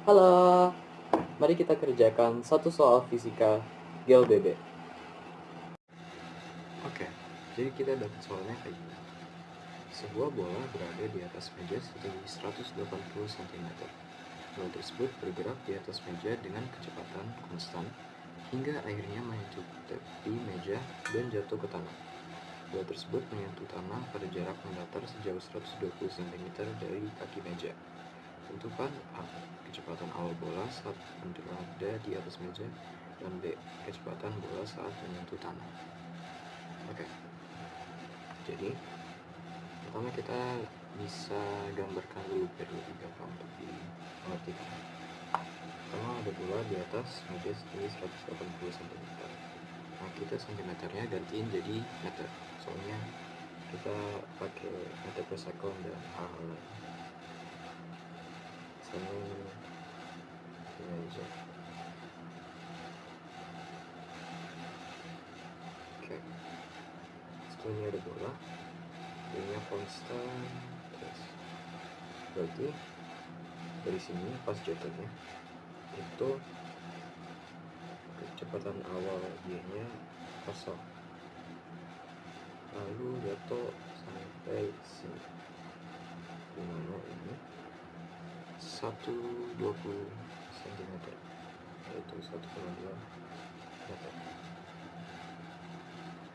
Halo, mari kita kerjakan satu soal fisika gel bebek. Oke, jadi kita dapat soalnya kayak gini. Sebuah bola berada di atas meja setinggi 180 cm. Bola tersebut bergerak di atas meja dengan kecepatan konstan hingga akhirnya menyentuh tepi meja dan jatuh ke tanah. Bola tersebut menyentuh tanah pada jarak mendatar sejauh 120 cm dari kaki meja. Tentukan A. Kecepatan awal bola saat berada di atas meja, dan B. Kecepatan bola saat menyentuh tanah. Oke, jadi pertama kita bisa gambarkan dulu biar lebih gampang untuk dimengerti. Pertama ada bola di atas meja setinggi 180 cm. Nah, kita cm-nya gantiin jadi meter, soalnya kita pakai meter per second dan hal-hal lain. Sama ini aja. Oke, setelah ini ada bola, ini konstan, terus berarti dari sini pas jatuhnya itu kecepatan awal y-nya 0, lalu jatuh sampai sini, dimana ini 120 cm, yaitu 1,2 meter.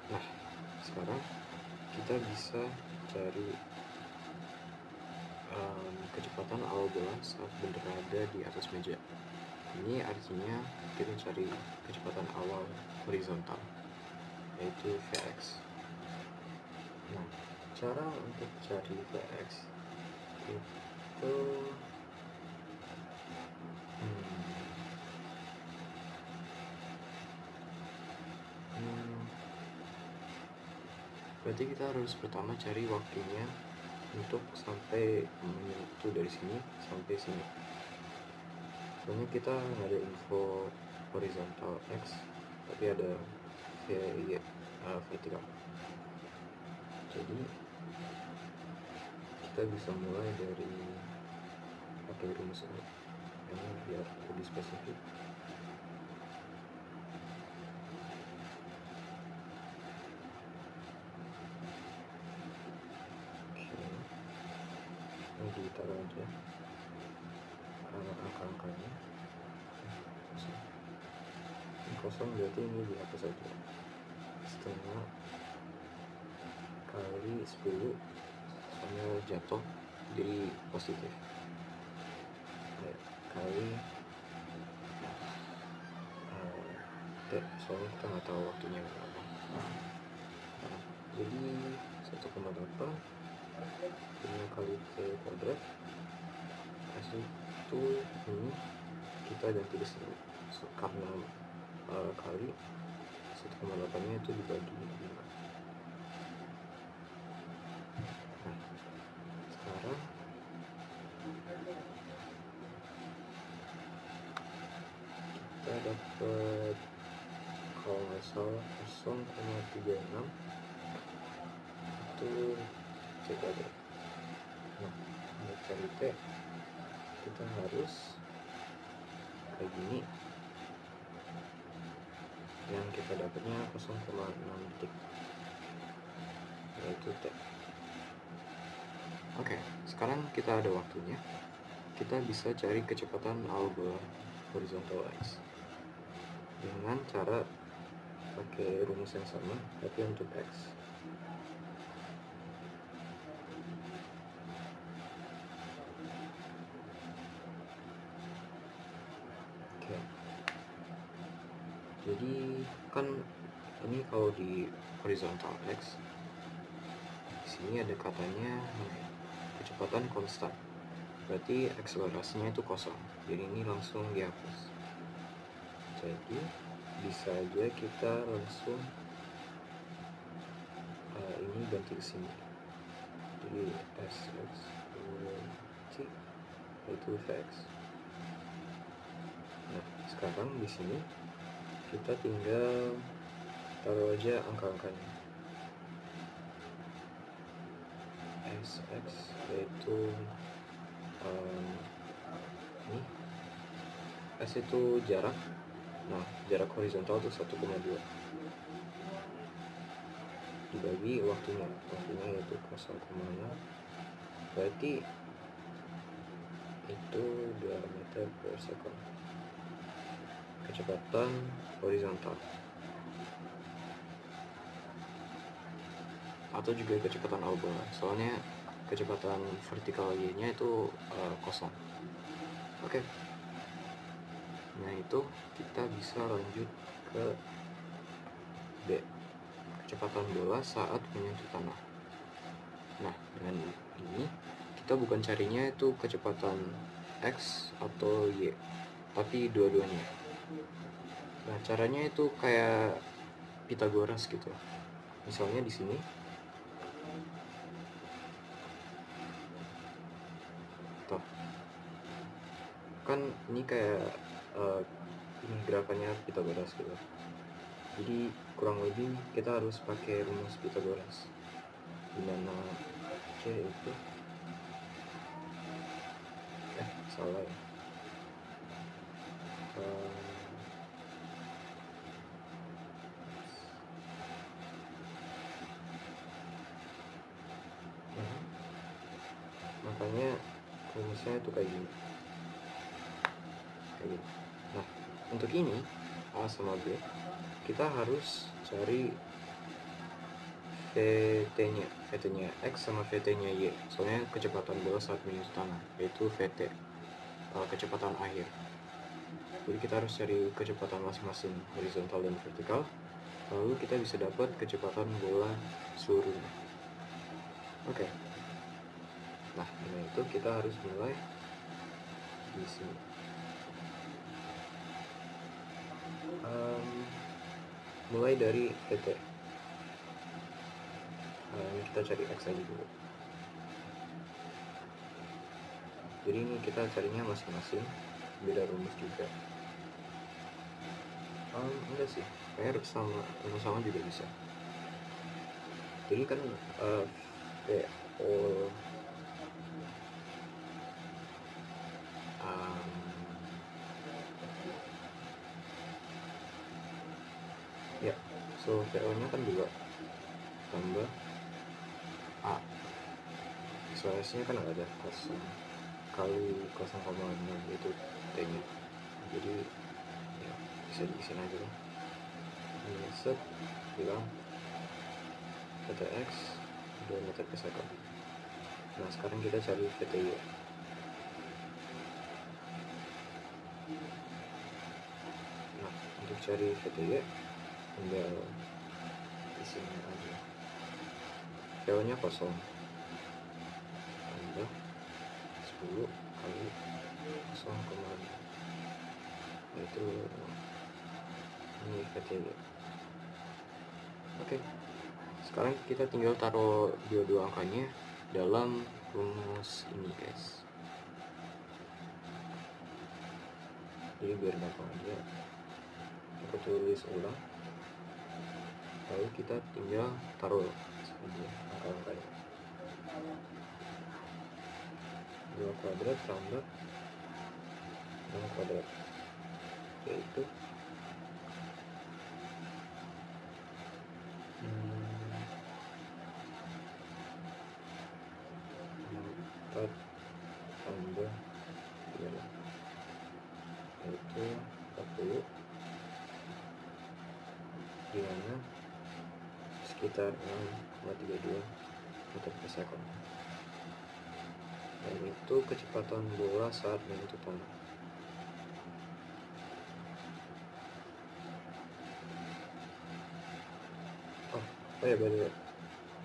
Nah, sekarang kita bisa cari kecepatan awal bola saat berada di atas meja. Ini artinya kita cari kecepatan awal horizontal, yaitu Vx. Nah, cara untuk cari Vx itu berarti kita harus pertama cari waktunya untuk sampai menyentuh dari sini sampai sini. Soalnya kita nggak ada info horizontal x, tapi ada vertikal. Jadi kita bisa mulai dari pakai rumus ini biar lebih spesifik. Ini ditaruh aja angka-angkanya. Ini kosong, berarti ini dihapus aja. Setengah kali 10 soalnya jatuh jadi positif, kali T, soalnya kita nggak tahu waktunya berapa. Jadi 1,8 kali T kuadrat, hasil itu ini kita ganti ke sini, karena kali 1,8 nya itu dibagi 5. Nah, sekarang kita dapat, kalau nggak salah, 0,36 itu C kuadrat. Nah, untuk cari T kita harus kayak gini, yang kita dapatnya 0,6 detik, yaitu T. Oke, sekarang kita ada waktunya. Kita bisa cari kecepatan awal bola horizontal x dengan cara pakai rumus yang sama, tapi untuk x. Oke, jadi kan ini kalau di horizontal x, di sini ada katanya kecepatan konstan, berarti akselerasinya itu kosong, jadi ini langsung dihapus. Jadi bisa aja kita langsung ini ganti ke sini, jadi sx t itu Vx. Nah, sekarang di sini kita tinggal taruh aja angka-angkanya. Sx yaitu ini S itu jarak. Nah, jarak horizontal itu 1,2 dibagi waktunya yaitu 0,6, berarti itu 2 meter per second kecepatan horizontal, atau juga kecepatan algola, soalnya kecepatan vertikal y nya itu kosong. Oke. Nah, itu kita bisa lanjut ke D, kecepatan bola saat menyentuh tanah. Nah, dengan ini kita bukan carinya itu kecepatan X atau Y, tapi dua-duanya. Nah, caranya itu kayak Pythagoras gitu. Misalnya di sini tuh, kan ini kayak ini gerakannya Pythagoras gitu. Jadi kurang lebih kita harus pakai rumus Pythagoras, dimana C itu salah ya. Makanya rumusnya itu kayak gini. Nah, untuk ini A sama B, kita harus cari VT-nya X sama VT-nya Y, soalnya kecepatan bola saat menyentuh tanah, yaitu VT, kecepatan akhir. Jadi kita harus cari kecepatan masing-masing, horizontal dan vertikal, lalu kita bisa dapat kecepatan bola seluruhnya. Oke. Nah, dengan itu kita harus mulai di sini. Mulai dari VT. Ini kita cari X aja dulu. Jadi ini kita carinya masing-masing, beda rumus juga. Enggak sih, kayak sama juga bisa. Jadi kan VO ya, so VO nya kan 2 tambah A, so S nya kan ada 0 kali 0,6, itu T nya. Jadi ya bisa diisiin aja lah. Ini set bilang VTX 2 meter per second. Nah, sekarang kita cari VTY. Nah, untuk cari VTY tinggal di sini aja. VO nya 0 tambah 10 kali 0,6, yaitu ini VTY. Oke. Sekarang kita tinggal taruh dua angkanya dalam rumus ini, guys. Jadi biar gampang aja, aku tulis ulang, lalu kita tinggal taruh aja angka-angkanya. 2 kuadrat tambah 6 kuadrat, yaitu 4 tambah 3, yaitu 40, dimana sekitar 6,32 meter per second. Dan itu kecepatan bola saat menyentuh tanah. Oh ya, by the way,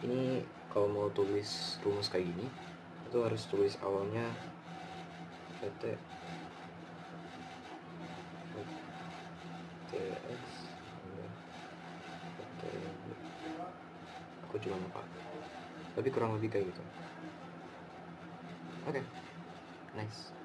ini kalau mau tulis rumus kayak gini, itu harus tulis awalnya VT VTX VT, aku cuma lupa, tapi kurang lebih kayak gitu. Oke, nice.